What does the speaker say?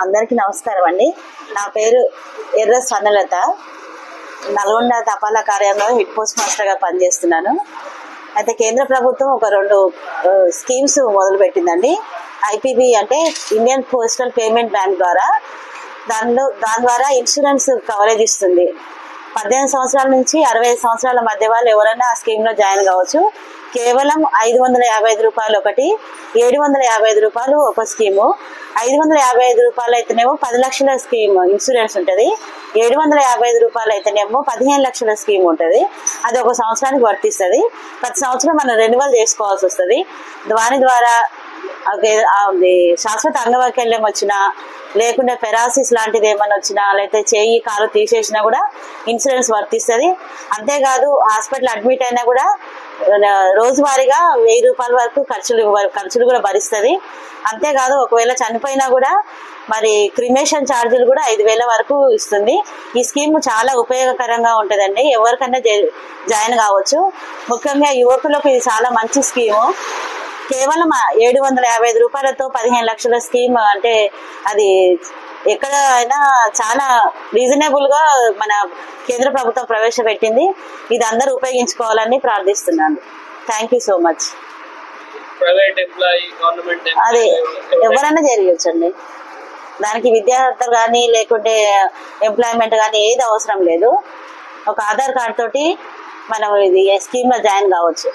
అందరికీ నమస్కారం అండి. నా పేరు ఎర్ర స్వర్ణలత. నల్గొండ తపాలా కార్యాలయంలో హెడ్ పోస్ట్ మాస్టర్ గా పనిచేస్తున్నాను. అయితే కేంద్ర ప్రభుత్వం ఒక 2 స్కీమ్స్ మొదలు పెట్టిందండి. ఐపీబీ అంటే ఇండియన్ పోస్టల్ పేమెంట్ బ్యాంక్ ద్వారా. దాని ద్వారా ఇన్సూరెన్స్ కవరేజ్ ఇస్తుంది. 18 సంవత్సరాల నుంచి 65 సంవత్సరాల మధ్య వాళ్ళు ఎవరైనా ఆ స్కీమ్ లో జాయిన్ కావచ్చు. కేవలం 555 రూపాయలు ఒకటి, 755 రూపాయలు ఒక స్కీము. 555 రూపాయలు అయితేనేమో 10 లక్షల స్కీమ్ ఇన్సూరెన్స్ ఉంటుంది. 755 రూపాయలు అయితేనేమో 15 లక్షల స్కీమ్ ఉంటుంది. అది ఒక సంవత్సరానికి వర్తిస్తుంది. ప్రతి సంవత్సరం మనం రెన్యువల్ చేసుకోవాల్సి వస్తుంది. దాని ద్వారా శాశ్వత అంగవైకల్యం వచ్చినా, లేకుంటే పెరాసిస్ లాంటిది ఏమైనా వచ్చినా, లేకపోతే చేయి కాలు తీసేసినా కూడా ఇన్సూరెన్స్ వర్తిస్తుంది. అంతేకాదు హాస్పిటల్ అడ్మిట్ అయినా కూడా రోజువారీగా 1000 రూపాయల వరకు ఖర్చులు కూడా భరిస్తుంది. అంతేకాదు ఒకవేళ చనిపోయినా కూడా మరి క్రిమేషన్ ఛార్జీలు కూడా 5000 వరకు ఇస్తుంది. ఈ స్కీమ్ చాలా ఉపయోగకరంగా ఉంటుందండి. ఎవరికైనా జాయిన్ కావచ్చు. ముఖ్యంగా యువకులకు ఇది చాలా మంచి స్కీము. కేవలం 755 రూపాయలతో 15 లక్షల స్కీమ్ అంటే అది ఎక్కడ అయినా చాలా రీజనబుల్ గా మన కేంద్ర ప్రభుత్వం ప్రవేశపెట్టింది. ఇది అందరూ ఉపయోగించుకోవాలని ప్రార్థిస్తున్నాను. Thank you so much. అది ఎవరైనా జరగచ్చండి. దానికి విద్యార్థులు కానీ లేకుంటే ఎంప్లాయ్మెంట్ కానీ ఏది అవసరం లేదు. ఒక ఆధార్ కార్డ్ తోటి మనం ఇది స్కీమ్ లో జాయిన్ కావచ్చు.